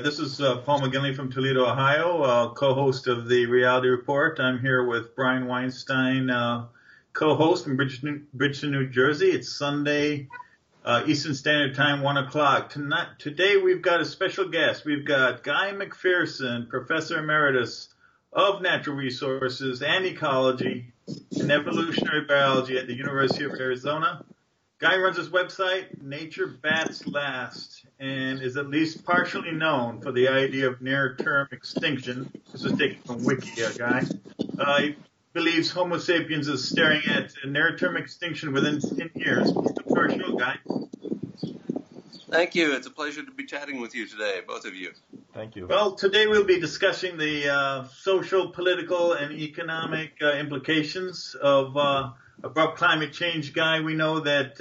This is Paul McGinley from Toledo, Ohio, co-host of the Reality Report. I'm here with Brian Weinstein, co-host in Bridgeton, New Jersey. It's Sunday, Eastern Standard Time, 1 o'clock. Today we've got a special guest. We've got Guy McPherson, Professor Emeritus of Natural Resources and Ecology and Evolutionary Biology at the University of Arizona. Guy runs his website, Nature Bats Last, and is at least partially known for the idea of near-term extinction. This is taken from Wiki, Guy. He believes Homo sapiens is staring at near-term extinction within 10 years. Welcome to our show, Guy. Thank you. It's a pleasure to be chatting with you today, both of you. Thank you. Well, today we'll be discussing the social, political, and economic implications of about climate change, Guy. We know that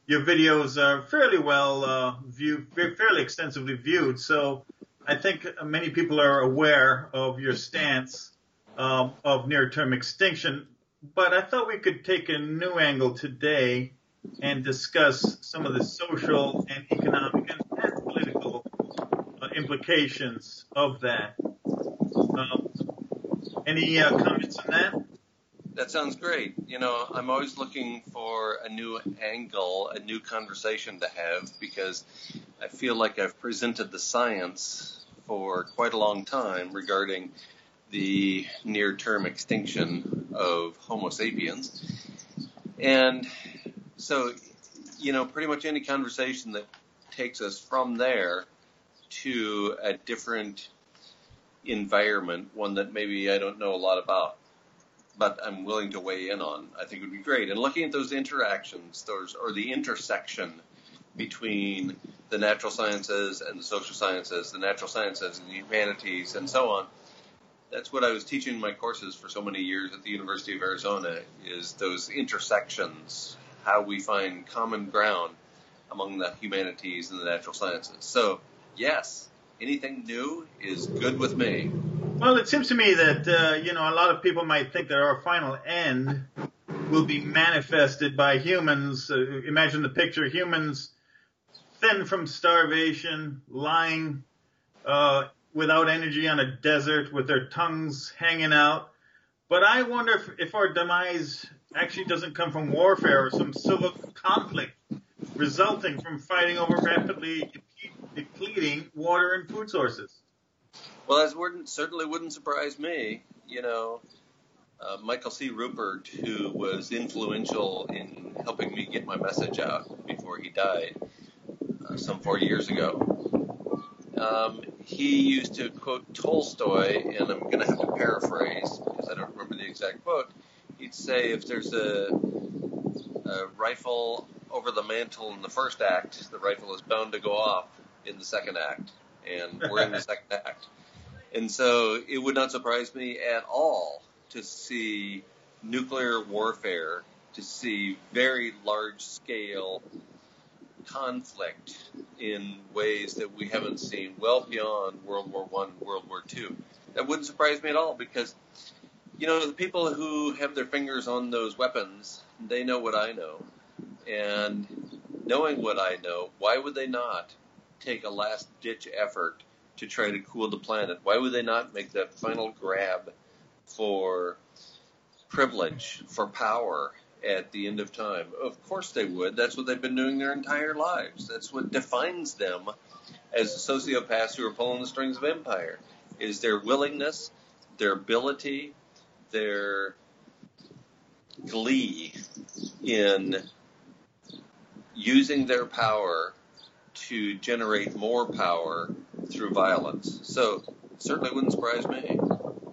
your videos are fairly well viewed, fairly extensively viewed. So I think many people are aware of your stance of near-term extinction. But I thought we could take a new angle today and discuss some of the social and economic and political implications of that. Any comments on that? That sounds great. You know, I'm always looking for a new angle, a new conversation to have, because I feel like I've presented the science for quite a long time regarding the near-term extinction of Homo sapiens. And so, you know, pretty much any conversation that takes us from there to a different environment, one that maybe I don't know a lot about, but I'm willing to weigh in on, I think would be great. And looking at those interactions, or the intersection between the natural sciences and the social sciences, the natural sciences and the humanities, and so on, that's what I was teaching in my courses for so many years at the University of Arizona, is those intersections, how we find common ground among the humanities and the natural sciences. So, yes, anything new is good with me. Well, it seems to me that, a lot of people might think that our final end will be manifested by humans. Imagine the picture, humans thin from starvation, lying without energy on a desert with their tongues hanging out. But I wonder if our demise actually doesn't come from warfare or some civil conflict resulting from fighting over rapidly depleting water and food sources. Well, that certainly wouldn't surprise me. You know, Michael C. Rupert, who was influential in helping me get my message out before he died some 4 years ago, he used to quote Tolstoy, and I'm going to have to paraphrase because I don't remember the exact quote. He'd say, if there's a rifle over the mantle in the first act, the rifle is bound to go off in the second act, and we're in the second act. And so it would not surprise me at all to see nuclear warfare, to see very large-scale conflict in ways that we haven't seen well beyond World War I, World War II. That wouldn't surprise me at all because, you know, the people who have their fingers on those weapons, they know what I know. And knowing what I know, why would they not take a last-ditch effort to try to cool the planet? Why would they not make that final grab for privilege, for power at the end of time? Of course they would. That's what they've been doing their entire lives. That's what defines them as sociopaths who are pulling the strings of empire, is their willingness, their ability, their glee in using their power to generate more power through violence. So certainly wouldn't surprise me.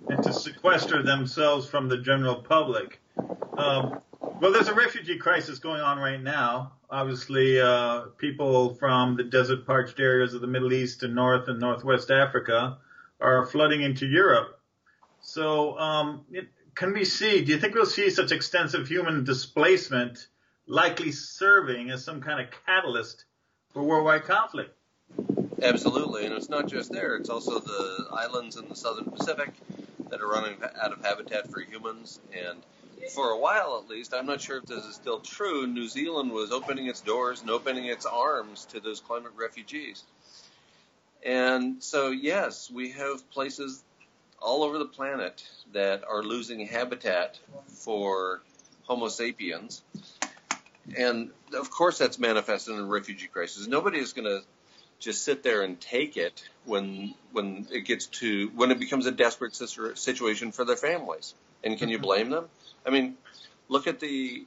And to sequester themselves from the general public. Well, there's a refugee crisis going on right now. Obviously, people from the desert-parched areas of the Middle East and North and Northwest Africa are flooding into Europe. So do you think we'll see such extensive human displacement likely serving as some kind of catalyst for worldwide conflict? Absolutely, and it's not just there. It's also the islands in the southern Pacific that are running out of habitat for humans. And for a while, at least, I'm not sure if this is still true, New Zealand was opening its doors and opening its arms to those climate refugees. And so, yes, we have places all over the planet that are losing habitat for Homo sapiens. And, of course, that's manifested in a refugee crisis. Nobody is going to just sit there and take it when it becomes a desperate situation for their families. And can you blame them? I mean, look at the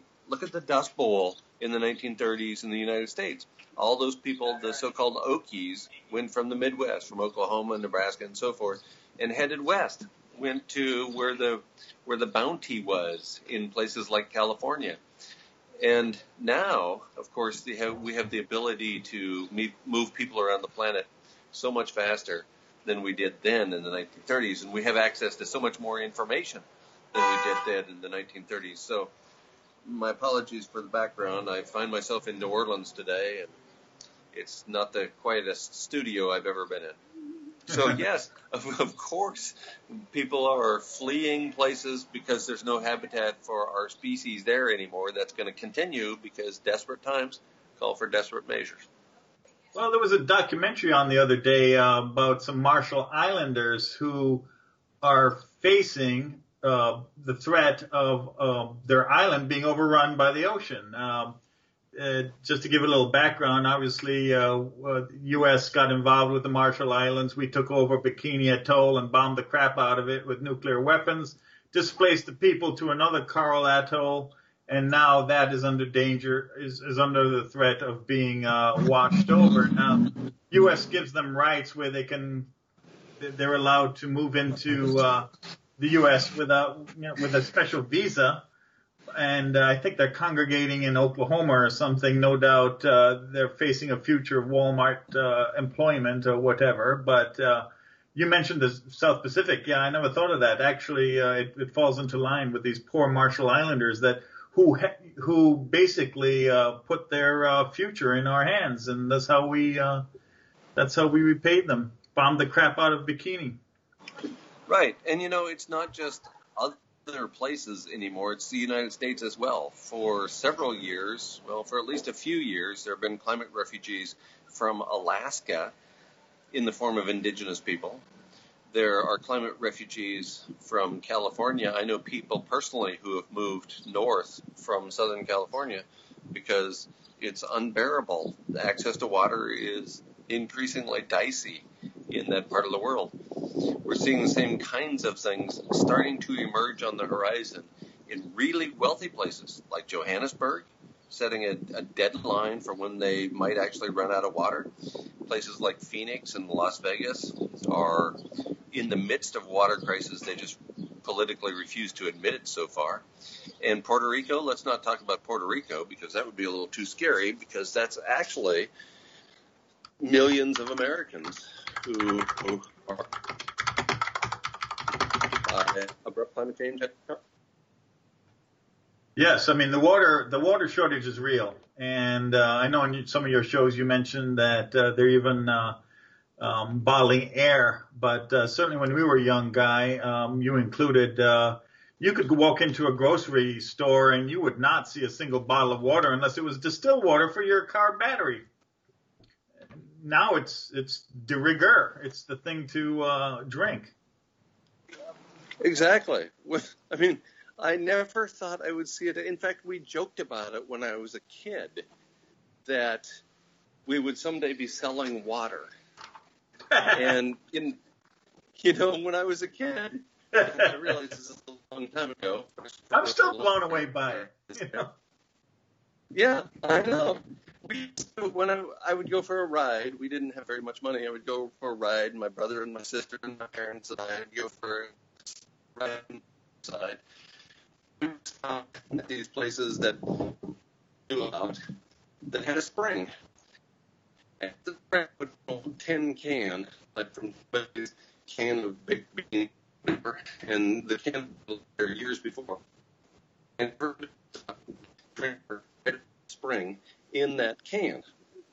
Dust Bowl in the 1930s in the United States. All those people, the so-called Okies, went from the Midwest, from Oklahoma, Nebraska, and so forth, and headed west. Went to where the bounty was in places like California. And now, of course, we have the ability to move people around the planet so much faster than we did then in the 1930s, and we have access to so much more information than we did then in the 1930s. So my apologies for the background. I find myself in New Orleans today, and it's not the quietest studio I've ever been in. So, yes, of course, people are fleeing places because there's no habitat for our species there anymore. That's going to continue because desperate times call for desperate measures. Well, there was a documentary on the other day about some Marshall Islanders who are facing the threat of their island being overrun by the ocean. Just to give a little background, obviously, U.S. got involved with the Marshall Islands. We took over Bikini Atoll and bombed the crap out of it with nuclear weapons, displaced the people to another coral atoll, and now that is under danger, is under the threat of being washed over. Now, U.S. gives them rights where they're allowed to move into the U.S. with a special visa. And I think they're congregating in Oklahoma or something. No doubt they're facing a future of Walmart employment or whatever. But you mentioned the South Pacific. Yeah, I never thought of that. Actually, it falls into line with these poor Marshall Islanders who basically put their future in our hands, and that's how we repaid them. Bombed the crap out of Bikini. Right, and it's not just other places anymore. It's the United States as well. For several years, for at least a few years, there have been climate refugees from Alaska in the form of indigenous people. There are climate refugees from California. I know people personally who have moved north from Southern California because it's unbearable. The access to water is increasingly dicey in that part of the world. We're seeing the same kinds of things starting to emerge on the horizon in really wealthy places like Johannesburg, setting a deadline for when they might actually run out of water. Places like Phoenix and Las Vegas are in the midst of water crisis. They just politically refuse to admit it so far. And Puerto Rico, let's not talk about Puerto Rico because that would be a little too scary, because that's actually millions of Americans who are abrupt climate change. Yes, I mean the water shortage is real, and I know in some of your shows you mentioned that they're even bottling air. But certainly when we were a young guy, you included, you could walk into a grocery store and you would not see a single bottle of water unless it was distilled water for your car battery. Now it's de rigueur. It's the thing to drink. Exactly. I mean, I never thought I would see it. In fact, we joked about it when I was a kid that we would someday be selling water. And when I was a kid, I realized this is a long time ago. I'm still blown away by it. Yeah, I know. When I would go for a ride, we didn't have very much money. I would go for a ride. My brother and my sister and my parents and I would go for a ride outside. We found these places that knew about that had a spring. And the spring would hold 10 cans, like from a can of big bean paper, and the can was there years before. And spring in that can.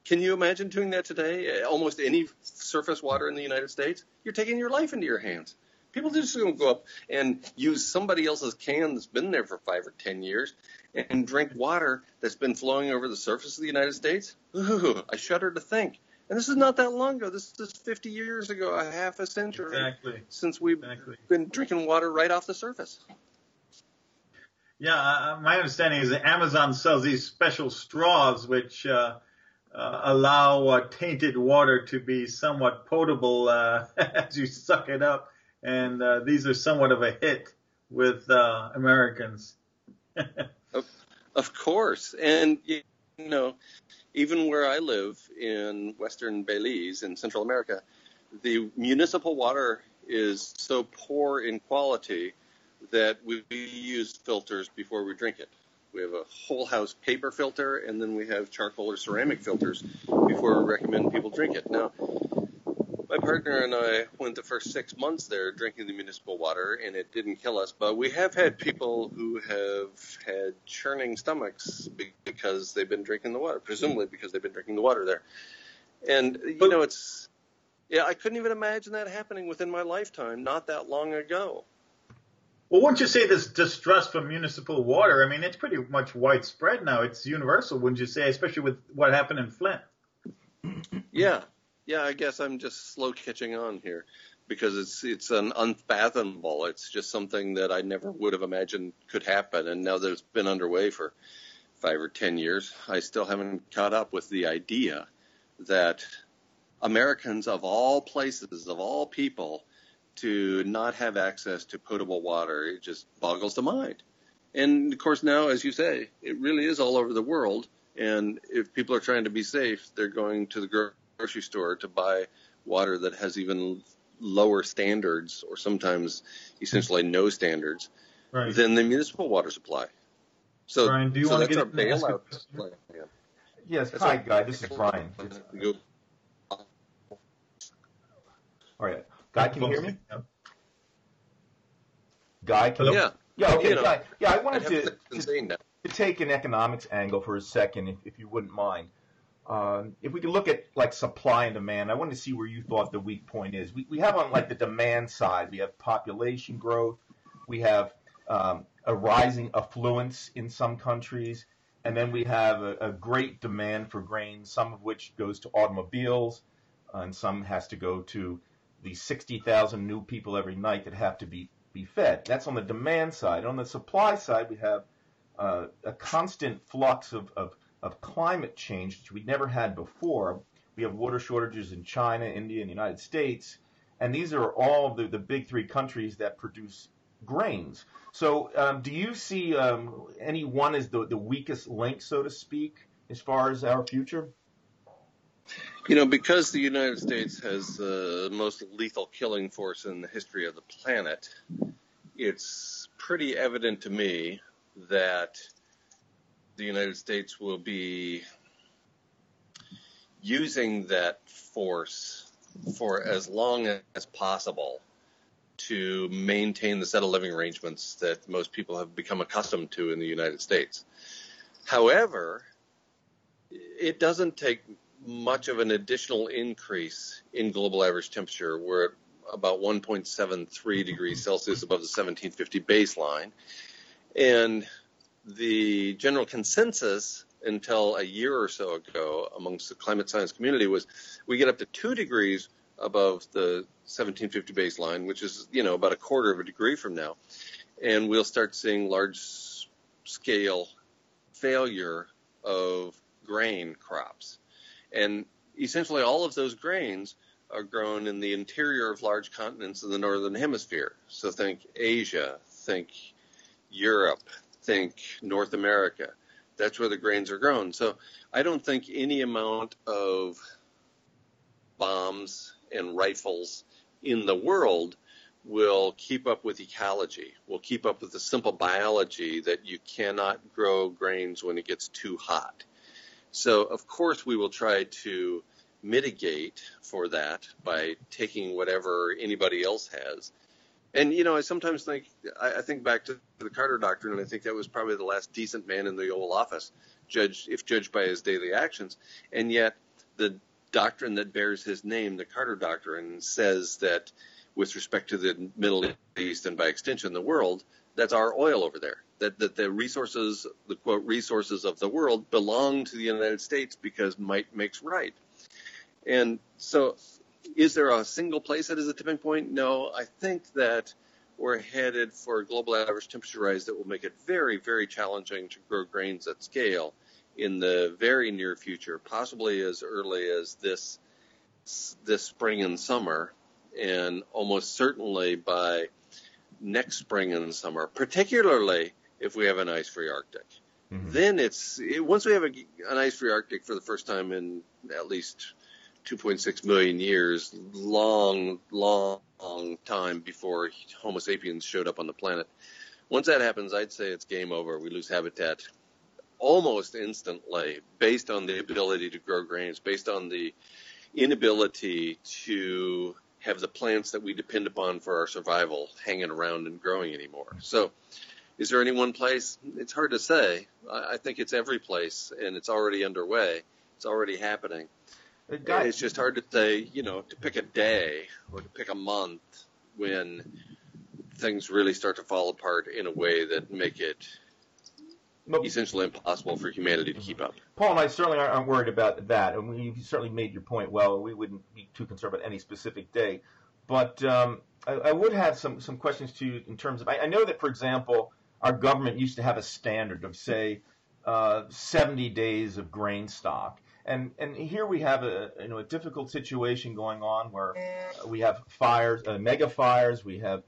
Can you imagine doing that today? Almost any surface water in the United States, you're taking your life into your hands. People just don't go up and use somebody else's can that's been there for 5 or 10 years and drink water that's been flowing over the surface of the United States. Ooh, I shudder to think And this is not that long ago. This is 50 years ago, a half a century since we've been drinking water right off the surface. Yeah, my understanding is that Amazon sells these special straws which allow tainted water to be somewhat potable as you suck it up, and these are somewhat of a hit with Americans. Of course, and you know, even where I live in Western Belize in Central America, the municipal water is so poor in quality that we use filters before we drink it. We have a whole house paper filter, and then we have charcoal or ceramic filters before we recommend people drink it. Now, my partner and I went the first 6 months there drinking the municipal water, and it didn't kill us. But we have had people who have had churning stomachs because they've been drinking the water, presumably because they've been drinking the water there. And, you know, I couldn't even imagine that happening within my lifetime, not that long ago. Well, wouldn't you say this distrust for municipal water, I mean, it's pretty much widespread now. It's universal, wouldn't you say, especially with what happened in Flint? Yeah, I guess I'm just slow catching on here because it's an unfathomable. It's just something that I never would have imagined could happen, and now that it's been underway for 5 or 10 years, I still haven't caught up with the idea that Americans of all places, of all people, to not have access to potable water, it just boggles the mind. And, of course, now, as you say, it really is all over the world. And if people are trying to be safe, they're going to the grocery store to buy water that has even lower standards, or sometimes essentially no standards, than the municipal water supply. So, Brian, do you want to get our bailout plan. Yes, hi, Guy. This is Brian. All right. Guy, can you hear me? Guy, can you? Yeah, okay, Guy. Yeah, I wanted to take an economics angle for a second, if you wouldn't mind. If we could look at, like, supply and demand, I wanted to see where you thought the weak point is. We have on, like, the demand side, we have population growth, we have a rising affluence in some countries, and then we have a great demand for grains, some of which goes to automobiles, and some has to go to the 60,000 new people every night that have to be fed. That's on the demand side. On the supply side, we have a constant flux of climate change, which we never had before. We have water shortages in China, India, and the United States, and these are all the big three countries that produce grains. So do you see any one as the weakest link, so to speak, as far as our future? You know, because the United States has the most lethal killing force in the history of the planet, it's pretty evident to me that the United States will be using that force for as long as possible to maintain the set of living arrangements that most people have become accustomed to in the United States. However, it doesn't take much of an additional increase in global average temperature. We're at about 1.73 degrees Celsius above the 1750 baseline. And the general consensus until a year or so ago amongst the climate science community was we get up to 2 degrees above the 1750 baseline, which is, you know, about a quarter of a degree from now. And we'll start seeing large-scale failure of grain crops. And essentially all of those grains are grown in the interior of large continents in the northern hemisphere. So think Asia, think Europe, think North America. That's where the grains are grown. So I don't think any amount of bombs and rifles in the world will keep up with ecology, will keep up with the simple biology that you cannot grow grains when it gets too hot. So, of course, we will try to mitigate for that by taking whatever anybody else has. And, you know, I sometimes think, I think back to the Carter Doctrine, and I think that was probably the last decent man in the Oval Office, if judged by his daily actions. And yet the doctrine that bears his name, the Carter Doctrine, says that with respect to the Middle East and by extension the world, that's our oil over there. That the resources, the quote, resources of the world belong to the United States because might makes right. And so is there a single place that is a tipping point? No, I think that we're headed for a global average temperature rise that will make it very, very challenging to grow grains at scale in the very near future, possibly as early as this spring and summer, and almost certainly by next spring and summer, particularly if we have an ice-free Arctic. Mm-hmm. Then once we have an ice-free Arctic for the first time in at least 2.6 million years, long time before Homo sapiens showed up on the planet. Once that happens, I'd say it's game over. We lose habitat almost instantly based on the ability to grow grains, based on the inability to have the plants that we depend upon for our survival hanging around and growing anymore. So is there any one place? It's hard to say. I think it's every place, and it's already underway. It's already happening. It's just hard to say, to pick a day or to pick a month when things really start to fall apart in a way that make it essentially impossible for humanity to keep up. Paul and I certainly aren't worried about that, and you certainly made your point well. We wouldn't be too concerned about any specific day. But I would have some questions to you in terms of, I know that, for example, our government used to have a standard of, say, 70 days of grain stock. And here we have a difficult situation going on where we have fires, mega fires, we have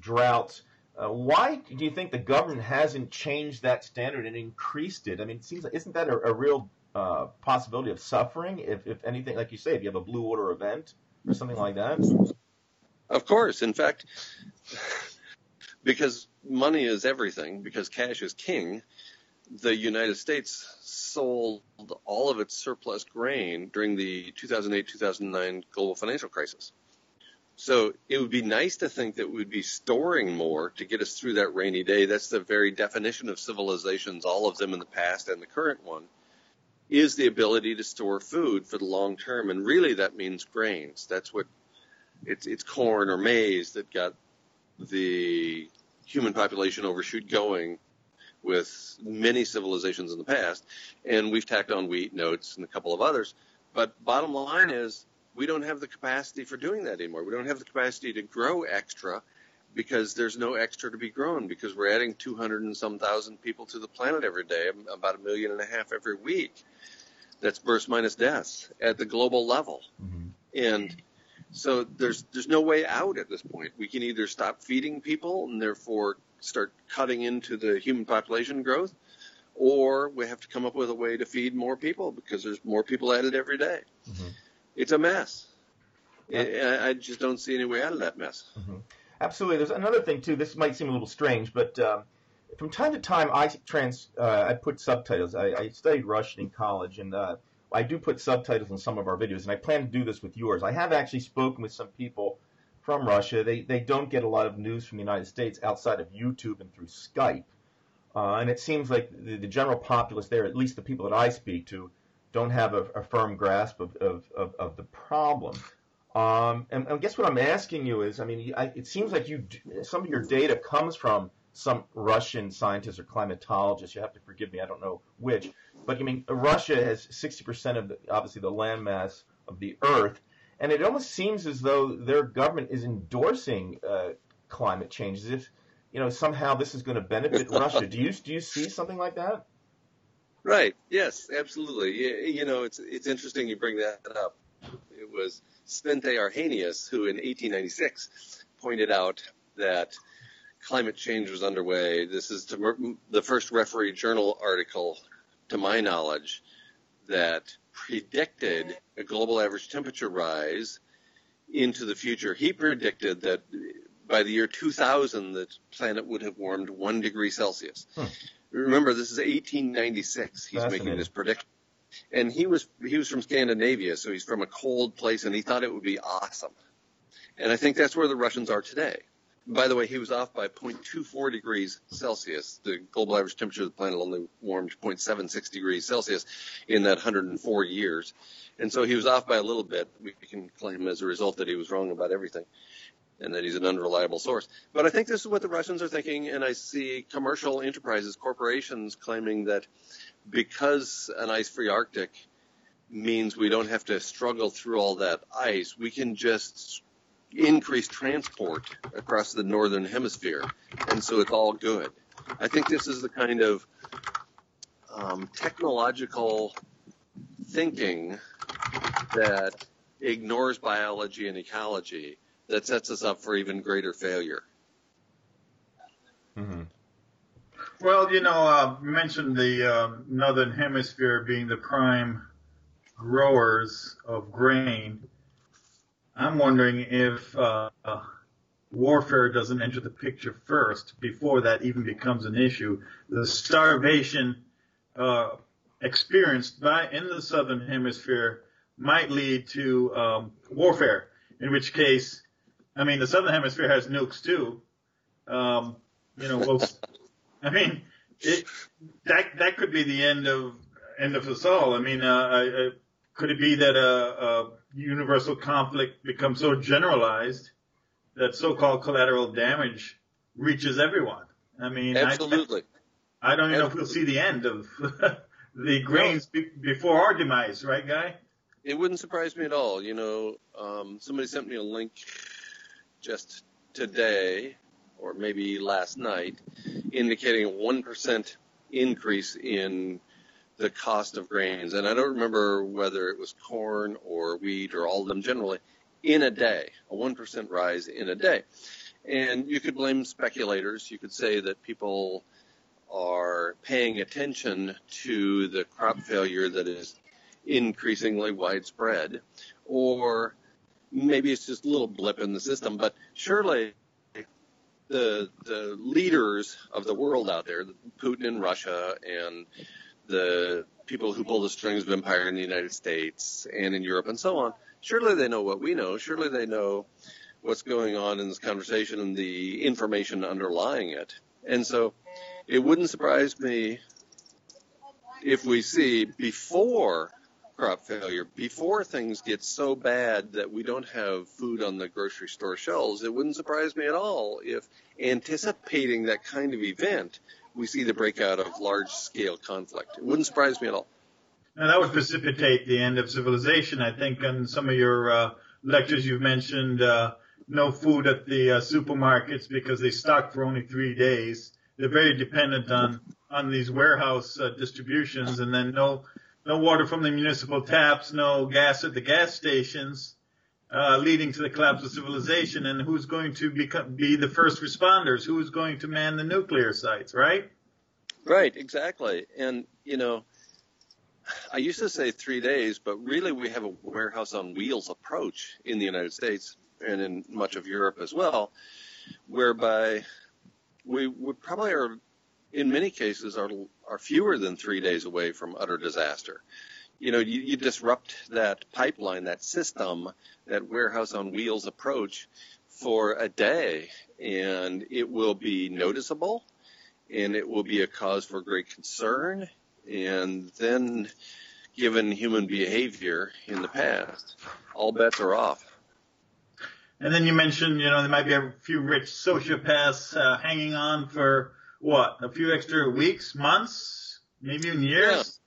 droughts. Why do you think the government hasn't changed that standard and increased it? I mean, it seems like, isn't that a real possibility of suffering? If anything, like you say, if you have a blue water event or something like that? Of course. In fact, because money is everything, because cash is king, the United States sold all of its surplus grain during the 2008-2009 global financial crisis. So it would be nice to think that we'd be storing more to get us through that rainy day. That's the very definition of civilizations, all of them in the past and the current one, is the ability to store food for the long term. And really that means grains. That's what it's corn or maize that got the human population overshoot going with many civilizations in the past, and we've tacked on wheat, oats, and a couple of others. But bottom line is we don't have the capacity for doing that anymore. We don't have the capacity to grow extra because there's no extra to be grown, because we're adding 200 and some thousand people to the planet every day, about 1.5 million every week. That's births minus deaths at the global level. Mm-hmm. And so there's no way out at this point. We can either stop feeding people and therefore start cutting into the human population growth, or we have to come up with a way to feed more people because there's more people added every day. Mm-hmm. It's a mess. I just don't see any way out of that mess. Mm-hmm. Absolutely. There's another thing, too. This might seem a little strange, but from time to time I put subtitles. I studied Russian in college, and I do put subtitles in some of our videos, and I plan to do this with yours. I have actually spoken with some people from Russia. They don't get a lot of news from the United States outside of YouTube and through Skype. And it seems like the general populace there, at least the people that I speak to, don't have a firm grasp of the problem. And I guess what I'm asking you is, I mean, it seems like some of your data comes from some Russian scientists or climatologists. You have to forgive me, I don't know which. But I mean, Russia has 60% of obviously the landmass of the Earth. And it almost seems as though their government is endorsing climate change, as if somehow this is going to benefit Russia. Do you see something like that? Right. Yes, absolutely. It's interesting you bring that up. It was Svante Arrhenius who, in 1896, pointed out that climate change was underway. This is the first Referee Journal article, to my knowledge, that predicted a global average temperature rise into the future. He predicted that by the year 2000, the planet would have warmed 1 degree Celsius. Remember, this is 1896. He's making this prediction. And he was from Scandinavia, so he's from a cold place, and he thought it would be awesome. And I think that's where the Russians are today. By the way, he was off by 0.24 degrees Celsius. The global average temperature of the planet only warmed 0.76 degrees Celsius in that 104 years. And so he was off by a little bit. We can claim as a result that he was wrong about everything and that he's an unreliable source. But I think this is what the Russians are thinking, and I see commercial enterprises, corporations, claiming that because an ice-free Arctic means we don't have to struggle through all that ice. We can just increase transport across the northern hemisphere, and so it's all good. I think this is the kind of technological thinking that ignores biology and ecology that sets us up for even greater failure. Mm-hmm. Well, you mentioned the northern hemisphere being the prime growers of grain. I'm wondering if warfare doesn't enter the picture first before that even becomes an issue. The starvation experienced in the southern hemisphere might lead to warfare, in which case, I mean, the southern hemisphere has nukes too. That could be the end of us all. I mean, could it be that a universal conflict becomes so generalized that so-called collateral damage reaches everyone? I mean, absolutely. I don't even know if we'll see the end of the grains before our demise, right, Guy? It wouldn't surprise me at all. Somebody sent me a link just today, or maybe last night, indicating a 1% increase in the cost of grains. And I don't remember whether it was corn or wheat or all of them generally, in a day, a 1% rise in a day. And you could blame speculators. You could say that people are paying attention to the crop failure that is increasingly widespread, or maybe it's just a little blip in the system. But surely the leaders of the world out there, Putin in Russia and the people who pull the strings of empire in the United States and in Europe and so on, surely they know what we know. Surely they know what's going on in this conversation and the information underlying it. And so it wouldn't surprise me if we see before crop failure, before things get so bad that we don't have food on the grocery store shelves, it wouldn't surprise me at all if, anticipating that kind of event, we see the breakout of large-scale conflict. It wouldn't surprise me at all. Now, that would precipitate the end of civilization. I think in some of your lectures you've mentioned no food at the supermarkets because they stock for only 3 days. They're very dependent on these warehouse distributions, and then no water from the municipal taps, no gas at the gas stations, leading to the collapse of civilization. And who's going to be the first responders? Who's going to man the nuclear sites, right? Right, exactly. And, I used to say 3 days, but really we have a warehouse on wheels approach in the United States and in much of Europe as well, whereby we probably are, in many cases, are fewer than 3 days away from utter disaster. You disrupt that pipeline, that system, that warehouse on wheels approach for a day, and it will be noticeable, and it will be a cause for great concern. And then, given human behavior in the past, all bets are off. And then you mentioned, there might be a few rich sociopaths hanging on for, a few extra weeks, months, maybe even years?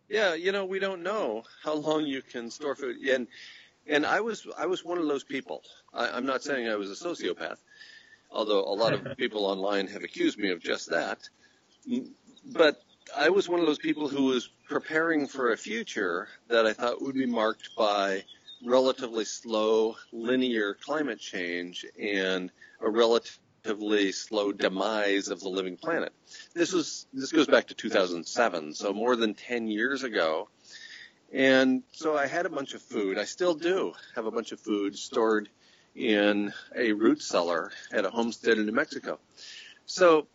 Yeah, we don't know how long you can store food. And I was one of those people. I'm not saying I was a sociopath, although a lot of people online have accused me of just that. But I was one of those people who was preparing for a future that I thought would be marked by relatively slow linear climate change and a relatively slow demise of the living planet. This goes back to 2007, so more than 10 years ago. And so I had a bunch of food. I still do have a bunch of food stored in a root cellar at a homestead in New Mexico. So,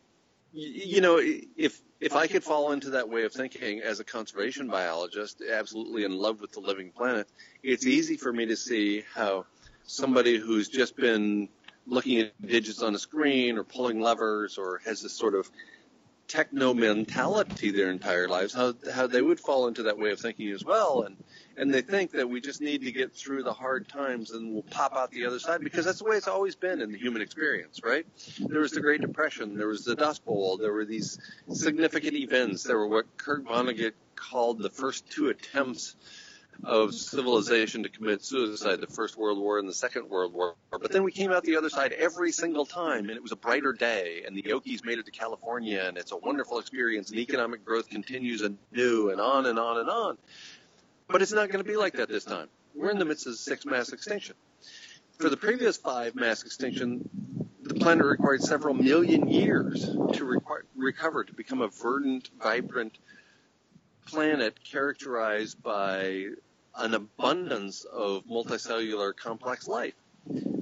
if I could fall into that way of thinking as a conservation biologist, absolutely in love with the living planet, it's easy for me to see how somebody who's just been looking at digits on a screen or pulling levers or has this sort of techno mentality their entire lives, how they would fall into that way of thinking as well. And they think that we just need to get through the hard times and we'll pop out the other side, because that's the way it's always been in the human experience, right? There was the Great Depression, there was the Dust Bowl, there were these significant events, there were what Kurt Vonnegut called the first two attempts of civilization to commit suicide, the First World War and the Second World War. But then we came out the other side every single time, and it was a brighter day, and the Okies made it to California, and it's a wonderful experience, and economic growth continues anew, and on and on and on. But it's not going to be like that this time. We're in the midst of the sixth mass extinction. For the previous 5 mass extinction, the planet required several million years to recover, to become a verdant, vibrant planet characterized by an abundance of multicellular complex life.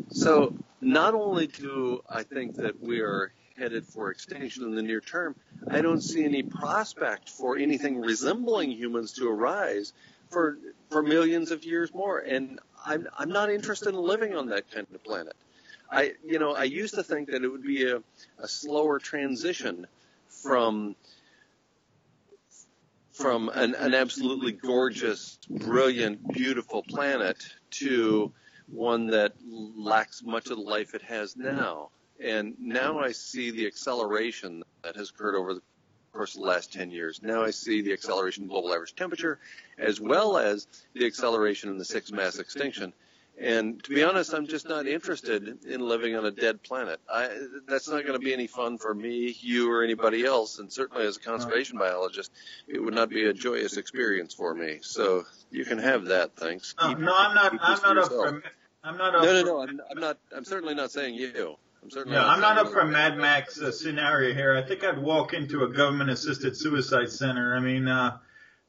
So not only do I think that we are headed for extinction in the near term, I don't see any prospect for anything resembling humans to arise for millions of years more. And I'm not interested in living on that kind of planet. I used to think that it would be a slower transition from an absolutely gorgeous, brilliant, beautiful planet to one that lacks much of the life it has now. And now I see the acceleration that has occurred over the course of the last 10 years. Now I see the acceleration in global average temperature, as well as the acceleration in the sixth mass extinction. And to be honest, I'm just not interested in living on a dead planet. That's not going to be any fun for me, you, or anybody else. And certainly as a conservation biologist, it would not be a joyous experience for me. So you can have that, thanks. I'm certainly not saying you. I'm not up for a Mad Max scenario here. I think I'd walk into a government-assisted suicide center. I mean,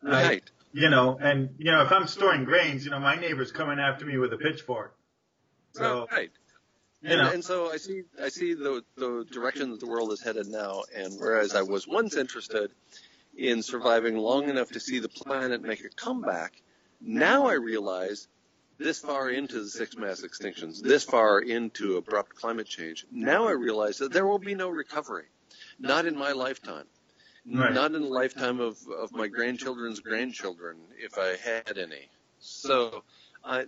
right. If I'm storing grains, my neighbor's coming after me with a pitchfork. So, right. And so I see the direction that the world is headed now. And whereas I was once interested in surviving long enough to see the planet make a comeback, now I realize this far into the sixth mass extinctions, this far into abrupt climate change, now I realize that there will be no recovery. Not in my lifetime. Right. Not in the lifetime of my grandchildren's grandchildren, if I had any. So,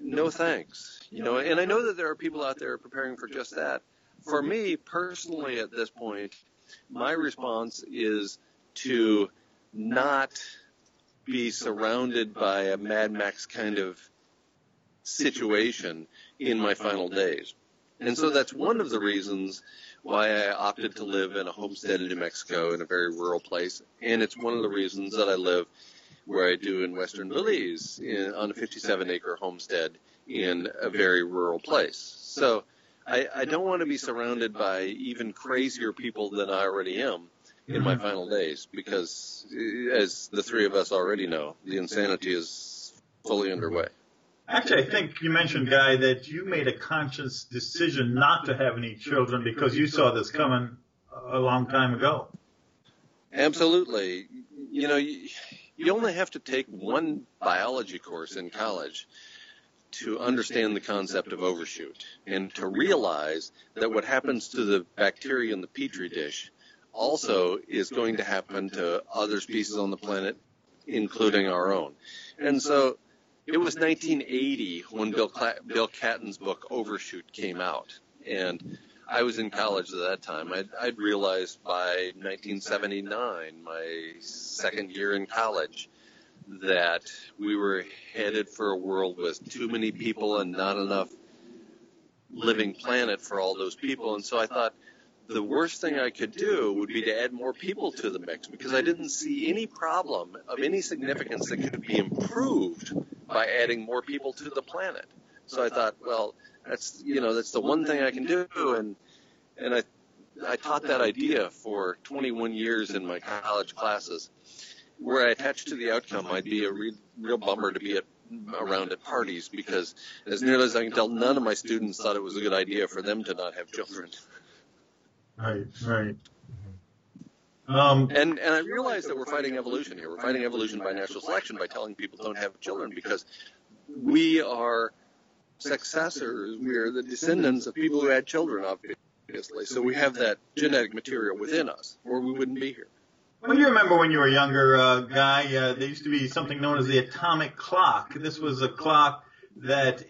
no thanks. And I know that there are people out there preparing for just that. For me, personally, at this point, my response is to not be surrounded by a Mad Max kind of situation in my final days. And so that's one of the reasons why I opted to live in a homestead in New Mexico in a very rural place. And it's one of the reasons that I live where I do in western Belize on a 57-acre homestead in a very rural place. So I don't want to be surrounded by even crazier people than I already am in my final days because, as the three of us already know, the insanity is fully underway. Actually, I think you mentioned, Guy, that you made a conscious decision not to have any children because you saw this coming a long time ago. Absolutely. You only have to take one biology course in college to understand the concept of overshoot and to realize that what happens to the bacteria in the petri dish also is going to happen to other species on the planet, including our own. And so it was 1980 when Bill Catton's book Overshoot came out, and I was in college at that time. I'd realized by 1979, my second year in college, that we were headed for a world with too many people and not enough living planet for all those people. And so I thought the worst thing I could do would be to add more people to the mix because I didn't see any problem of any significance that could be improved by adding more people to the planet. So I thought, well, that's the one thing I can do. And I taught that idea for 21 years in my college classes. Where I attached to the outcome, I'd be a real bummer to be around at parties because, as nearly as I can tell, none of my students thought it was a good idea for them to not have children. Right. And I realize that we're fighting evolution here. We're fighting evolution by natural selection, by telling people don't have children because we are successors. We are the descendants of people who had children, obviously. So we have that genetic material within us, or we wouldn't be here. Well, you remember when you were younger, Guy, there used to be something known as the atomic clock. This was a clock that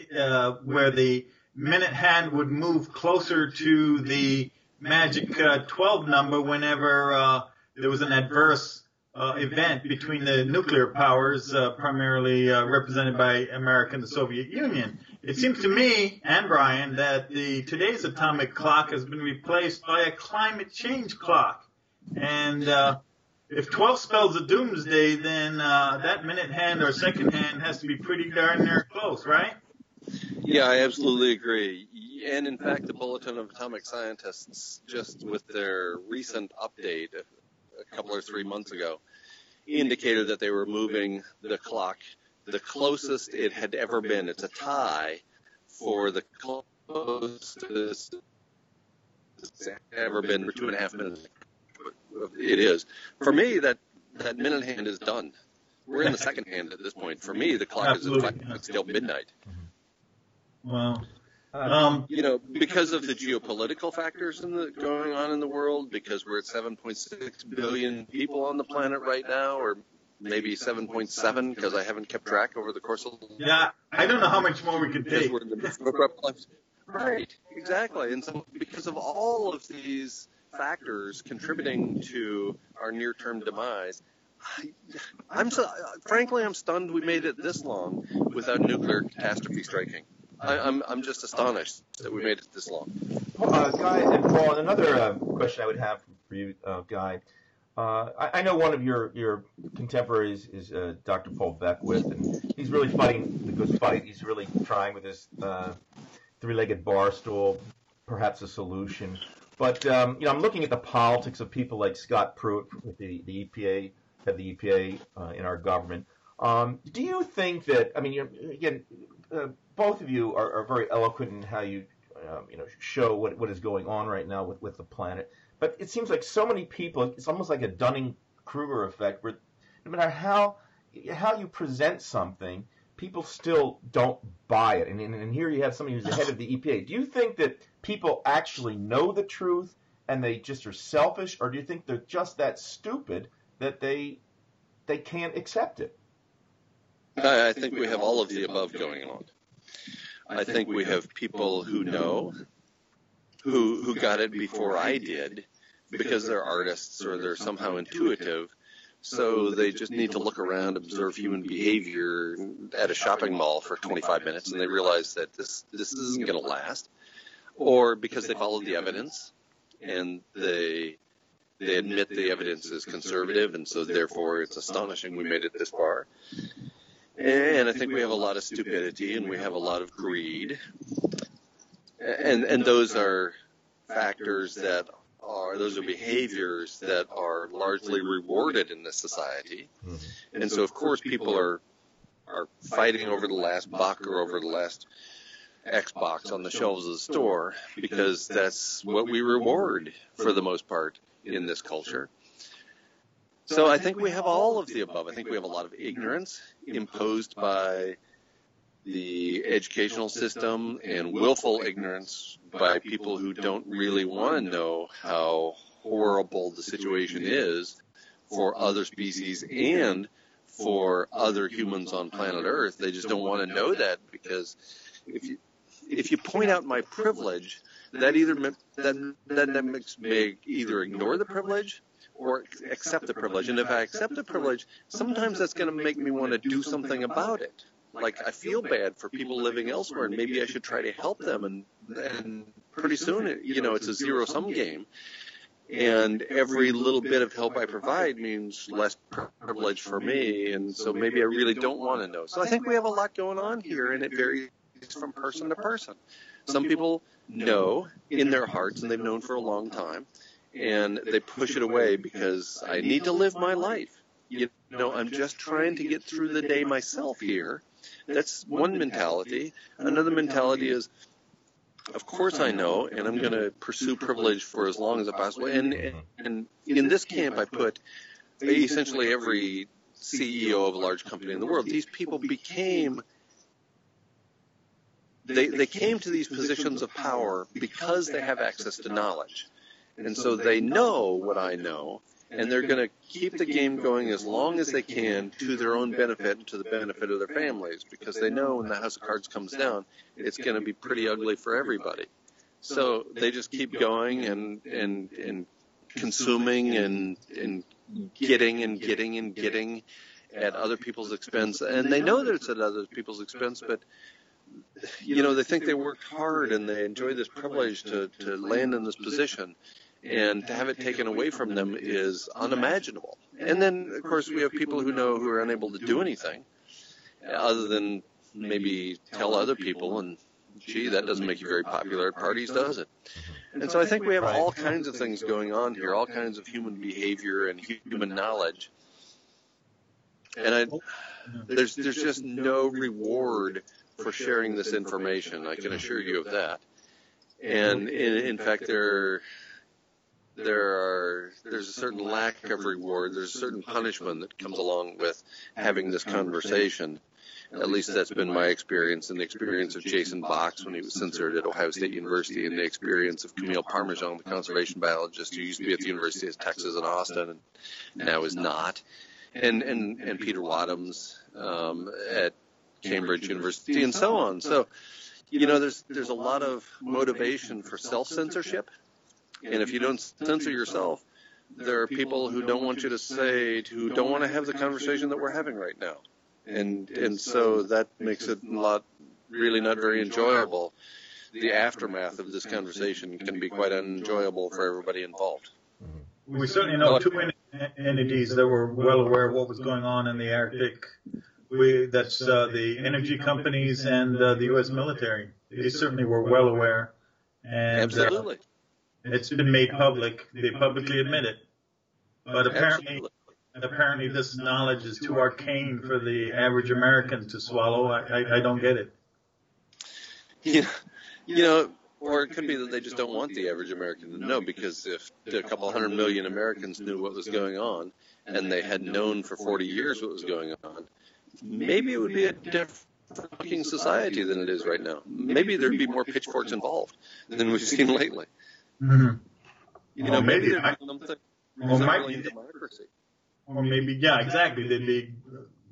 where the minute hand would move closer to the magic 12 number whenever there was an adverse event between the nuclear powers, primarily represented by America and the Soviet Union. It seems to me, and Brian, that today's atomic clock has been replaced by a climate change clock. And if 12 spells a doomsday, then that minute hand or second hand has to be pretty darn near close, right? Yeah, I absolutely agree. And in fact, the Bulletin of Atomic Scientists, just with their recent update a couple or 3 months ago, indicated that they were moving the clock the closest it had ever been. It's a tie for the closest it's ever been for 2.5 minutes. It is. For me, that minute hand is done. We're in the second hand at this point. For me, the clock is still midnight. Well, because of the geopolitical factors going on in the world, because we're at 7.6 billion people on the planet right now, or maybe 7.7, because I haven't kept track over the course of. Yeah, I don't know how much more we can take. We're in the right, exactly, and so because of all of these factors contributing to our near-term demise, I'm stunned we made it this long without nuclear catastrophe striking. I'm just astonished that we made it this long. Guy and Paul, another question I would have for you, Guy. I know one of your contemporaries is Dr. Paul Beckwith, and he's really fighting the good fight. He's really trying with his three-legged bar stool, perhaps a solution. But I'm looking at the politics of people like Scott Pruitt with the EPA, head of the EPA in our government. Do you think that? I mean, again, both of you are very eloquent in how you show what is going on right now with the planet. But it seems like so many people, it's almost like a Dunning-Kruger effect, where no matter how you present something, people still don't buy it. And here you have somebody who's the head of the EPA. Do you think that people actually know the truth and they just are selfish, or do you think they're just that stupid that they can't accept it? I think we have all of the above going on. I think we have people who know, who got it before I did, because they're artists or they're somehow intuitive. So they just need to look around, observe human behavior at a shopping mall for 25 minutes, and they realize that this isn't going to last. Or because they follow the evidence, and they admit the evidence is conservative, and so therefore it's astonishing we made it this far. And I think we have a lot of stupidity, and we have a lot of greed. And those are factors those are behaviors that are largely rewarded in this society. Mm-hmm. And so, of course, people are fighting over the last buck or over the last Xbox on the shelves of the store, because that's what we reward for the most part in this culture. So I think we have all of the above. I think we have a lot of ignorance imposed by the educational system and willful ignorance by people who don't really want to know how horrible the situation is for other species and for other humans on planet Earth. They just don't want to know that, because if you point out my privilege, that makes me either ignore the privilege or accept the privilege. And if I accept the privilege, sometimes that's going to make me want to do something about it. Like, I feel bad for people living elsewhere, and maybe I should try to help them. And pretty soon, it's a zero-sum game. And every little bit of help I provide means less privilege for me. And so maybe I really don't want to know. So I think we have a lot going on here, and it varies from person to person. Some people know in their hearts, and they've known for a long time, and they push it away because I need to live my life. I'm just trying to get through the day myself here. That's one mentality. Another mentality is, of course I know, and I'm going to pursue privilege for as long as I possibly. And in this camp, I put essentially every CEO of a large company in the world. These people became. They came to these positions of power because they have access to knowledge. And so they know what I know, and they're going to keep the game going as long as they can to their own benefit and to the benefit of their families, because they know when the house of cards comes down, it's going to be pretty ugly for everybody. So they just keep going and consuming and getting at other people's expense, and they know that it's at other people's expense, but they think they worked hard and they enjoy this privilege to land in this position, and to have it taken away from them is unimaginable. And then, of course, we have people who are unable to do anything other than maybe tell other people, and gee, that doesn't make you very popular at parties, does it? And so I think we have all kinds of things going on here, all kinds of human behavior and human knowledge. And there's just no reward for sharing this information. I can assure you of that. And in fact, there's a certain lack of reward. There's a certain punishment that comes along with having this conversation. At least that's been my experience, and the experience of Jason Box when he was censored at Ohio State University, and the experience of Camille Parmesan, the conservation biologist who used to be at the University of Texas in Austin and now is not, and Peter Wadhams at Cambridge University, and so on. So, there's a lot of motivation for self-censorship, and if you don't censor yourself, there are people who don't want you to say, who don't want to have the conversation that we're having right now. And so that makes it really not very enjoyable. The aftermath of this conversation can be quite unenjoyable for everybody involved. We certainly know two entities that were well aware of what was going on in the Arctic. That's the energy companies and the U.S. military. They certainly were well aware. And, absolutely. It's been made public. They publicly admit it. But apparently this knowledge is too arcane for the average American to swallow. I don't get it. Or it could be that they just don't want the average American to know, because if a couple 100 million Americans knew what was going on, and they had known for 40 years what was going on, maybe it would be a different looking society than it is right now. Maybe there'd be more pitchforks involved than we've seen lately. Mm-hmm. Maybe there'd be something resembling democracy. Or maybe, yeah, exactly. There'd be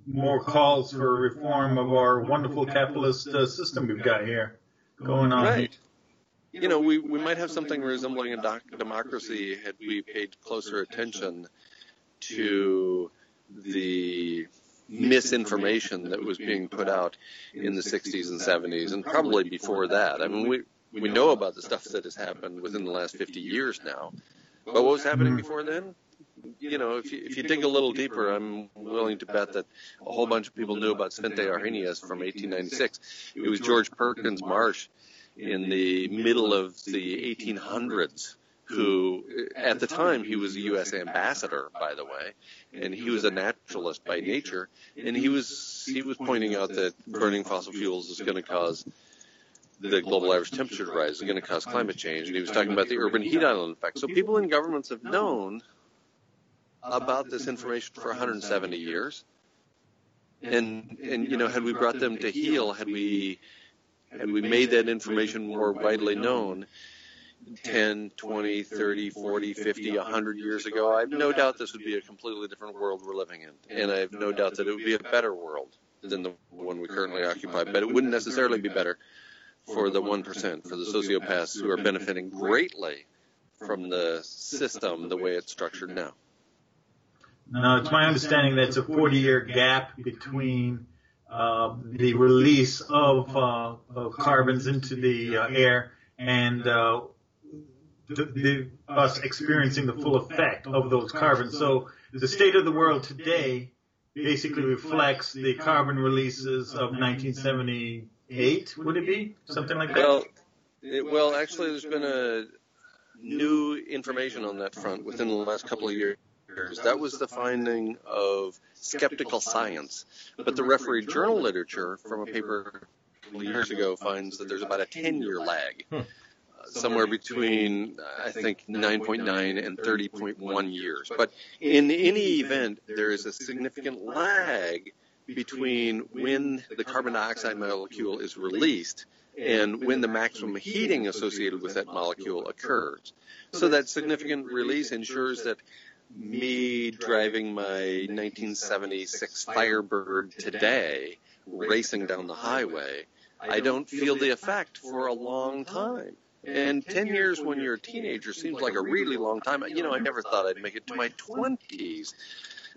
more calls for reform of our wonderful capitalist system we've got here going on. Right. We might have something resembling a democracy had we paid closer attention to the misinformation that was being put out in the 60s and 70s, and probably before that. I mean, we know about the stuff that has happened within the last 50 years now. But what was happening before then? If you dig a little deeper, I'm willing to bet that a whole bunch of people knew about Svante Arrhenius from 1896. It was George Perkins Marsh in the middle of the 1800s, who, at the time, he was a U.S. ambassador, by the way, and he was a naturalist by nature, and he was pointing out that burning fossil fuels is going to cause the global average temperature to rise, is going to cause climate change, and he was talking about the urban heat island effect. So people in governments have known about this information for 170 years, and had we brought them to heel, had we made that information more widely known 10, 20, 30, 40, 50, 100 years ago, I have no doubt this would be a completely different world we're living in, and I have no doubt that it would be a better world than the one we currently occupy, but it wouldn't necessarily be better for the 1%, for the sociopaths who are benefiting greatly from the system the way it's structured now. Now, it's my understanding that it's a 40-year gap between the release of carbons into the air and us experiencing the full effect of those carbons. So the state of the world today basically reflects the carbon releases of 1978, would it be? Something like that? Well, actually, there's been a new information on that front within the last couple of years. That was the finding of skeptical science. But the referee journal literature from a paper a couple of years ago finds that there's about a 10-year lag, somewhere between, I think, 9.9 and 30.1 years. But in any event, there is a significant lag between when the carbon dioxide molecule is released and when the maximum heating associated with that molecule occurs. So that significant release ensures that me driving my 1976 Firebird today, racing down the highway, I don't feel the effect for a long time. And 10 years when you're a teenager seems like a really long time. I never thought I'd make it to my 20s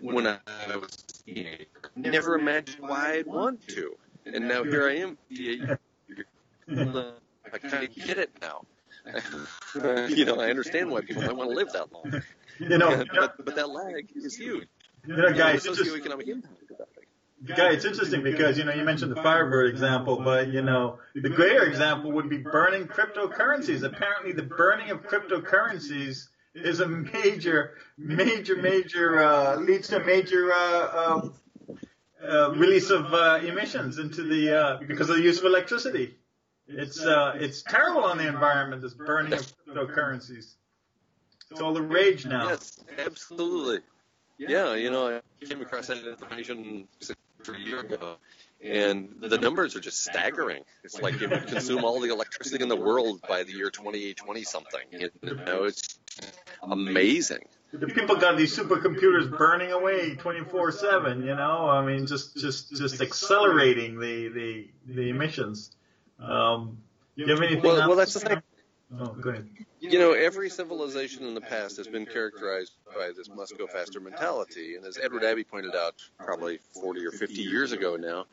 when I was a teenager. Never imagined why I'd want to. And now here I am. I kind of get it now. I understand why people might want to live that long. But that lag is huge. Guys, socioeconomic impact of that thing. Guy, it's interesting because, you mentioned the Firebird example, but, the greater example would be burning cryptocurrencies. Apparently the burning of cryptocurrencies is a major leads to a major release of emissions into because of the use of electricity. It's terrible on the environment, this burning of cryptocurrencies. It's all the rage now. Yes, absolutely. Yeah, I came across that information a year ago, and the numbers are just staggering. It's like it would consume all the electricity in the world by the year 2020 something. It's amazing. The people got these supercomputers burning away 24/7. Just accelerating the emissions. You have anything else? Well, that's the thing. Oh, go ahead. Every civilization in the past has been characterized by this must go faster mentality. And as Edward Abbey pointed out probably 40 or 50 years ago now,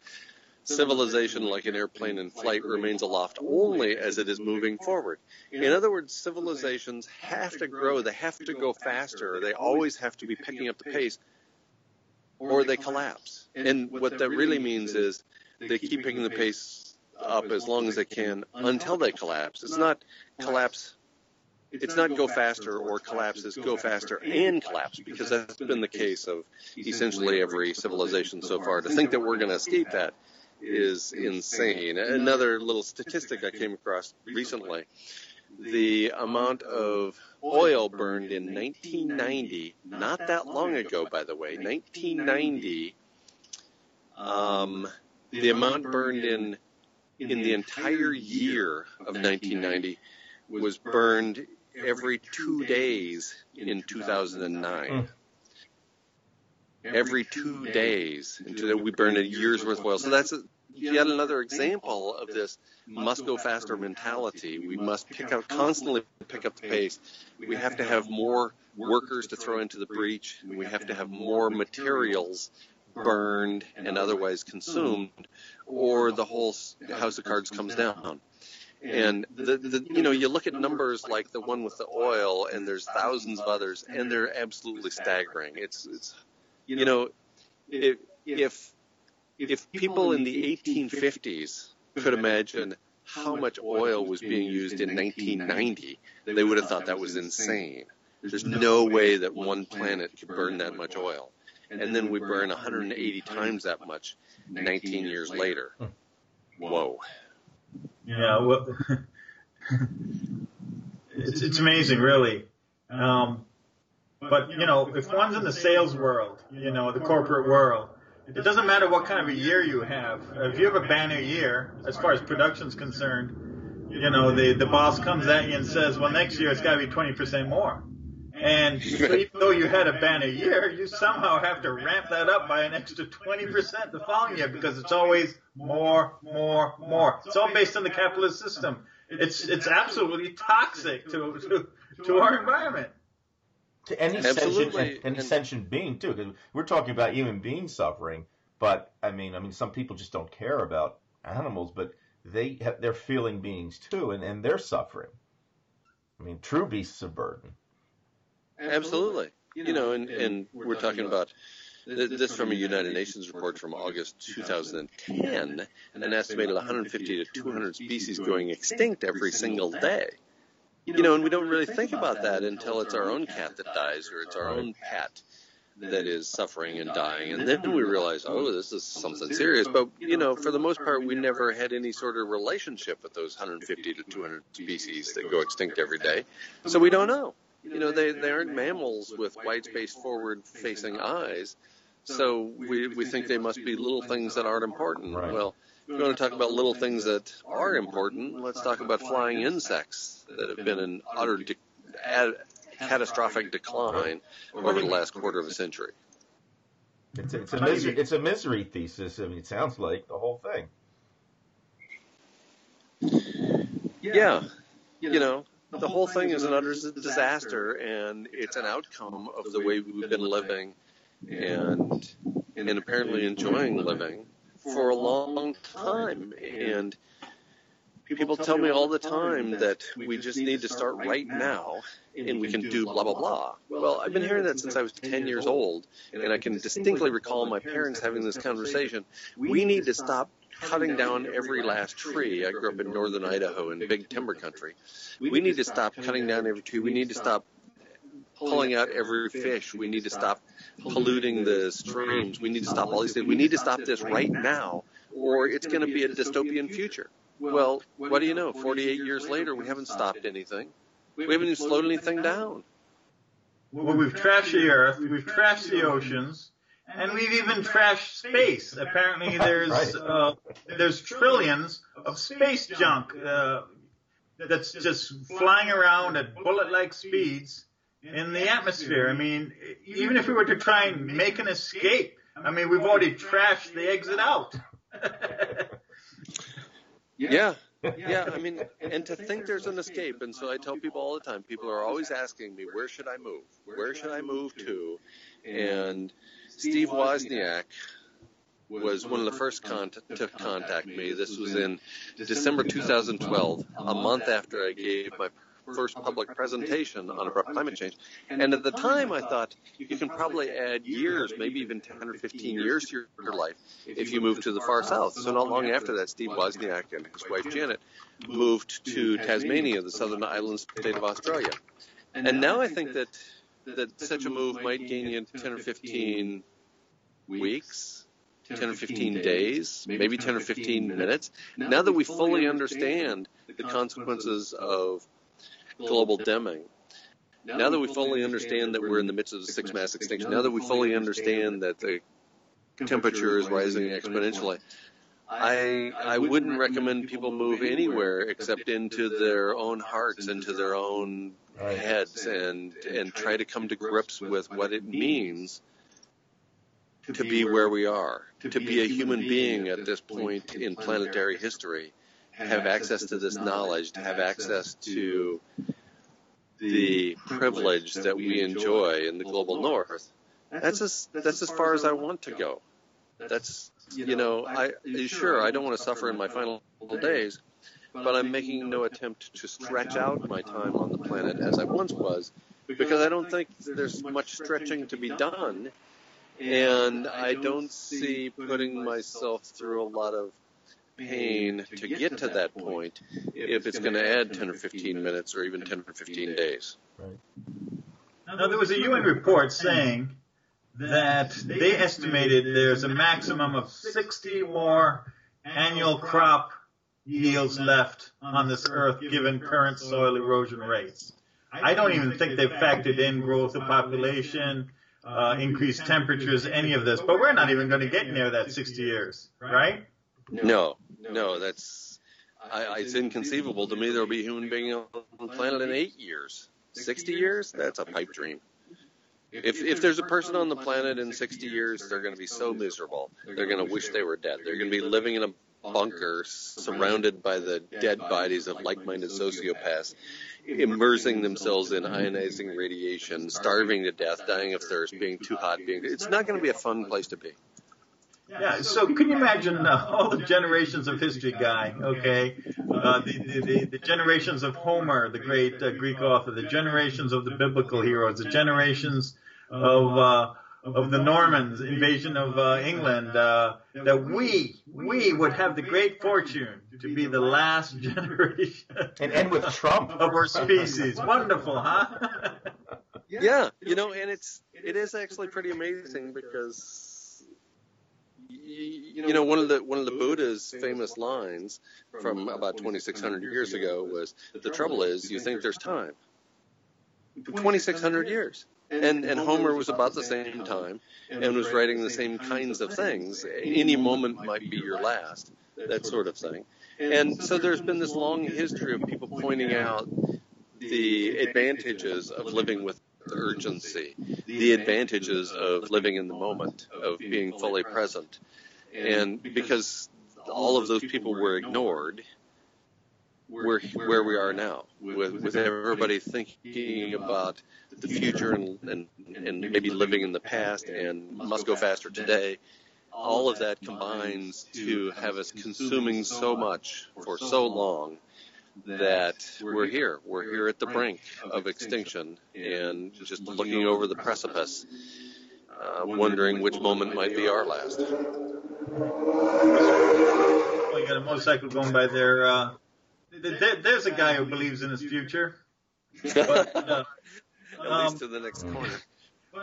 civilization, like an airplane in flight, remains aloft only as it is moving forward. In other words, civilizations have to grow. They have to go faster. They always have to be picking up the pace, or they collapse. And what that really means is they keep picking the pace up as long as they can until they collapse. It's not collapse. It's not go faster or collapse. It's go faster and collapse, because that's been the case of essentially every civilization so far. To think that we're going to escape that is insane. Another little statistic I came across recently: the amount of oil burned in 1990, not that long ago, by the way, 1990, the amount burned in the entire year of 1990 was burned every 2 days in 2009. Every 2 days. We burned a year's worth of oil. So that's yet another example of this must go faster mentality. We must constantly pick up the pace. We have to have more workers to throw into the breach. We have to have more materials burned and otherwise consumed, or the whole house of cards comes down. And you look at numbers like the one with the oil, and there's thousands of others, and they're absolutely staggering. It's if people in the 1850s could imagine how much oil was being used in 1990, they would have thought that was insane. There's no way that one planet could burn that much oil. And then we burn 180 times that much 19 years later. Whoa. Yeah, well, it's amazing, really. But, if one's in the sales world, the corporate world, it doesn't matter what kind of a year you have. If you have a banner year, as far as production's concerned, the boss comes at you and says, well, next year it's got to be 20% more. And even though you had a banner year, you somehow have to ramp that up by an extra 20% the following year, because it's always more. It's all based on the capitalist system. It's absolutely toxic to our environment. To any sentient being too, because we're talking about human beings suffering, but I mean, some people just don't care about animals, but they're feeling beings too, and they're suffering. I mean, true beasts of burden. Absolutely. And we're talking about this from a United Nations report from August 2010, an estimated 150 to 200 species going extinct every single day. And we don't really think about that until it's our own cat that dies, or it's our own pet that is suffering and dying. And then we realize, oh, this is something serious. But, for the most part, we never had any sort of relationship with those 150 to 200 species that go extinct every day. So we don't know. They aren't mammals with wide-spaced, forward-facing eyes, so we think they must be little things that aren't important. Right. Well, if we want to talk about little things that are important, let's talk about flying insects that have been in utter catastrophic decline over the last quarter of a century. It's a misery thesis. I mean, it sounds like the whole thing. Yeah. the whole thing is an utter disaster, and it's an outcome of the way we've been living and apparently enjoying living for a long time. And people tell me all the time that we just need to start right now and we can do blah, blah, blah. Well, I've been hearing that since I was 10 years old, and I can distinctly recall my parents having this conversation. We need to stop cutting down every last tree. I grew up in northern Idaho in big timber country. We need to stop cutting down every tree. We need to stop pulling out every fish. We need to stop polluting the streams. We need to stop all these things. We need to stop this right now, or it's going to be a dystopian future. Well, what do you know? 48 years later, we haven't stopped anything. We haven't even slowed anything down. Well, we've trashed the earth, we've trashed the oceans, and we've even trashed space. Apparently there's trillions of space junk that's just flying around at bullet-like speeds in the atmosphere. I mean, even if we were to try and make an escape, I mean, we've already trashed the exit out. Yeah. I mean, and to think there's an escape. And so I tell people all the time, people are always asking me, where should I move? Where should I move to? And Steve Wozniak was one of the first to contact me. This was in December 2012, a month after I gave my first public presentation on abrupt climate change. And at the time, I thought you can probably add years, maybe even 10 or 15 years to your life if you move to the far south. So not long after that, Steve Wozniak and his wife Janet moved to Tasmania, the southern island state of Australia. And now I think that such a move might gain you 10 or 15 weeks, 10 or 15 days, maybe 10 or 15 minutes. Now that we fully understand the consequences of global dimming, now that we fully understand that we're in the midst of the sixth mass extinction, now that we fully understand that the temperature is rising exponentially, I wouldn't recommend people move anywhere except into their own hearts, into their own heads, and try to come to grips with what it means to be where we are, to be a human being at this point in planetary history, have access to this knowledge, to have access to the privilege that we enjoy in the global north. That's as far as I want to go. That's, I don't want to suffer in my final days, but I'm making no attempt to stretch out my time on the planet as I once was, because I don't think there's much stretching to be done, and I don't see putting myself through a lot of pain to get to that point if it's going to add 10 or 15 minutes or even 10 or 15 days. Right. Now, there was a UN report saying that they estimated there's a maximum of 60 more annual crop yields left on this earth given current soil erosion rates. I don't even think they've factored in growth of population, increased temperatures, any of this, but we're not even going to get near that 60 years, right? No, it's inconceivable to me there'll be a human being on the planet in 8 years. 60 years? That's a pipe dream. If there's a person on the planet in 60 years, they're going to be so miserable. They're going to wish they were dead. They're going to be living in a bunker surrounded by the dead bodies of like-minded sociopaths, immersing themselves in ionizing radiation, starving to death, dying of thirst, being too hot. It's not going to be a fun place to be. Yeah, so can you imagine all the generations of history guy, okay? The generations of Homer, the great Greek author, the generations of the biblical heroes, the generations of the Normans, invasion of England, that we would have the great fortune to be the last generation. And end with Trump. Of our species. Wonderful, huh? Yeah, and it is actually pretty amazing because one of the Buddha's famous lines from about 2,600 years ago was, the trouble is you think there's time. 2,600 years. And Homer was about the same time and was writing the same kinds of things. Any moment might be your last, that sort of thing. And so there's been this long history of people pointing out the advantages of living with urgency, the advantages of living in the moment, of being fully present. And because all of those people were ignored, we're where we are now, with everybody thinking about the future and maybe living in the past and must go faster today. All of that combines to have us consuming so much for so long that we're here. We're here at the brink of extinction and just looking over the precipice, wondering which moment might be our last. Well, you got a motorcycle going by there. There's a guy who believes in his future. But, at least to the next corner.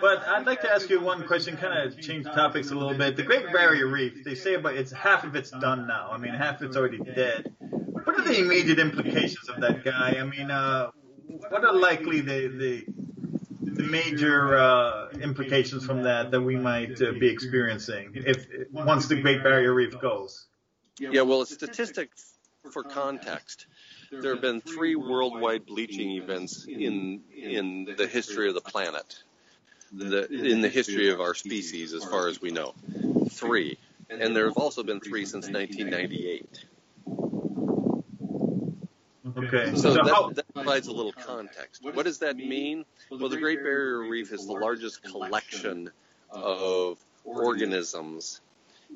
But I'd like to ask you one question, kind of change topics a little bit. The Great Barrier Reef, they say about half of it's done now. I mean, half of it's already dead. What are the immediate implications of that, Guy? I mean, what are likely the major implications from that we might be experiencing once the Great Barrier Reef goes? Yeah, well, a statistic for context. There have been 3 worldwide bleaching events in the history of the planet. In the history of our species, as far as we know. 3. And there have also been 3 since 1998. Okay. So that provides a little context. What does that mean? Well, the Great Barrier Reef is the largest collection of organisms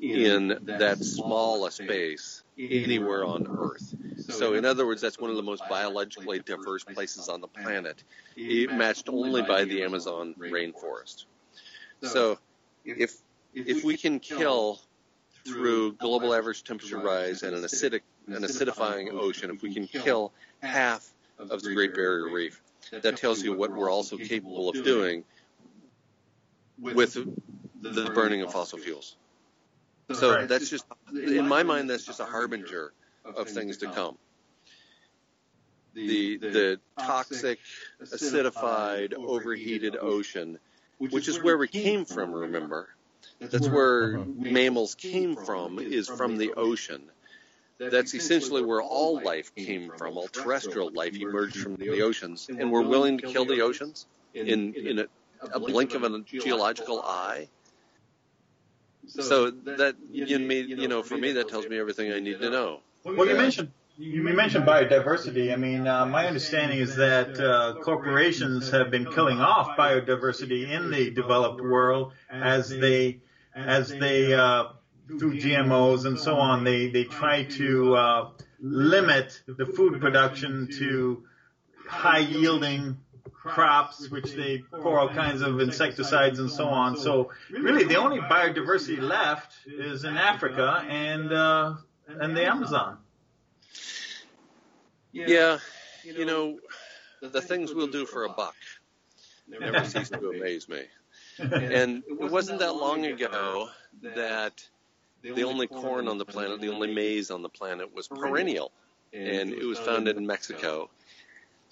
in that small a space anywhere on Earth. So in other words, that's one of the most biologically diverse places on the planet, matched only by the Amazon rainforest. So if we can kill through global average temperature rise and an acidifying ocean, if we can kill half of the Great Barrier Reef, that tells you what we're also capable of doing with the burning of fossil fuels. So that's just, in my mind, that's just a harbinger of things to come. The toxic, acidified, overheated ocean, which is where we came from, remember. That's where mammals came from, is from the ocean. That's essentially where all life came from. All terrestrial life emerged from the oceans. And we're willing to kill the oceans in a blink of a geological eye. So that, for me, that tells me everything I need to know. Well, you mentioned biodiversity. I mean, my understanding is that corporations have been killing off biodiversity in the developed world as they through GMOs and so on, they try to limit the food production to high yielding crops, which they pour all kinds of insecticides and so on. So really, the only biodiversity left is in Africa and the Amazon. Yeah, the things we'll do for a buck never cease to amaze me. And it wasn't that long ago that the only corn on the planet, the only maize on the planet was perennial, and it was found in Mexico.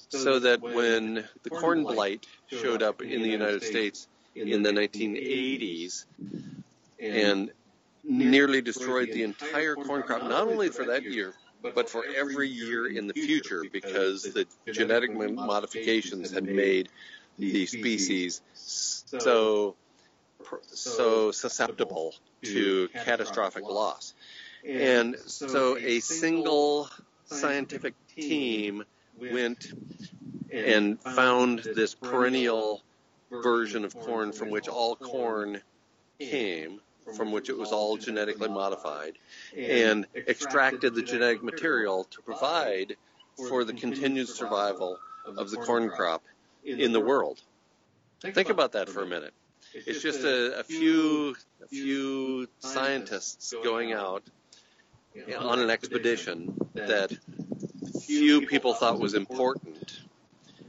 So that when the corn blight showed up in the United States in the 1980s and nearly destroyed the entire corn crop, not only for that year, but for every year in the future, because the genetic modifications had made the species so susceptible to catastrophic loss. And so a single scientific team went and found this perennial version of corn from which all corn came, from which it was all genetically modified, and extracted the genetic material to provide for the continued survival of the corn crop in the world. Think about that for a minute. It's just a few scientists going out on an expedition that few people thought was important,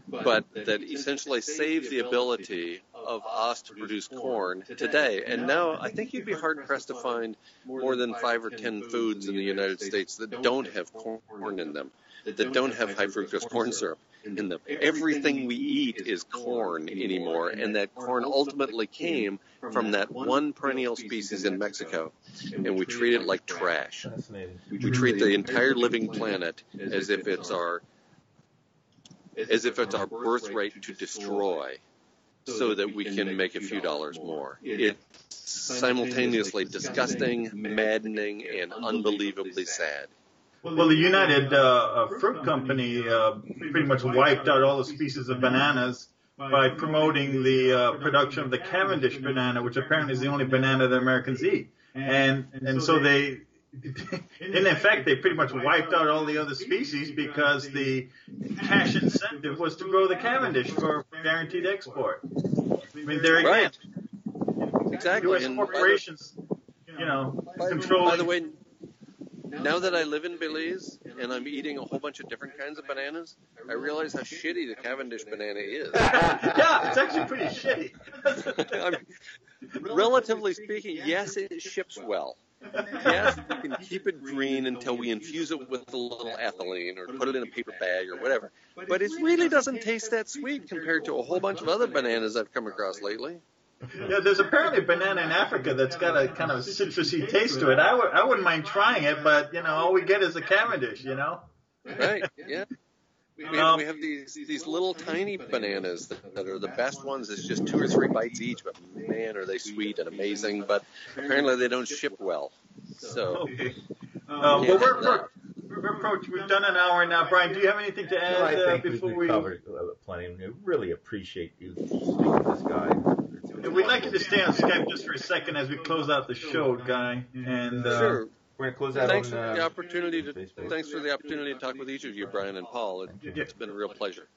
but that essentially saved the ability of us to produce corn today. And now I think you'd be hard-pressed to find more than 5 or 10 foods in the United States that don't have corn in them, that don't have high fructose corn syrup in them. Everything we eat is corn anymore, and that corn ultimately came from that one perennial species in Mexico, and we treat it like trash. We treat the entire living planet as if it's our birthright to destroy, so that we can make a few dollars more. It's simultaneously disgusting, maddening, and unbelievably sad. Well, the United Fruit Company pretty much wiped out all the species of bananas by promoting the production of the Cavendish banana, which apparently is the only banana that Americans eat. And so they, in effect, they pretty much wiped out all the other species because the cash incentive was to grow the Cavendish for guaranteed export. I mean, there again, right. Exactly. U.S. corporations, control. By the way, now that I live in Belize and I'm eating a whole bunch of different kinds of bananas, I realize how shitty the Cavendish banana is. Yeah, it's actually pretty shitty. Relatively speaking, yes, it ships well. Yes, we can keep it green until we infuse it with a little ethylene or put it in a paper bag or whatever. But it really doesn't taste that sweet compared to a whole bunch of other bananas I've come across lately. Yeah, there's apparently a banana in Africa that's got a kind of citrusy taste to it. I wouldn't mind trying it, but, all we get is a Cavendish, Right, yeah. We have these little tiny bananas that are the best ones. It's just 2 or 3 bites each, but man, are they sweet and amazing. But apparently they don't ship well. So, okay. We're approaching. We've done an hour now. Brian, do you have anything to add I think before we covered plenty. We really appreciate you speaking to this guy. We'd like you to stay on Skype just for a second as we close out the show, Guy. And sure. We're going to close out thanks on for the opportunity to talk with each of you, Brian and Paul. It's been a real pleasure.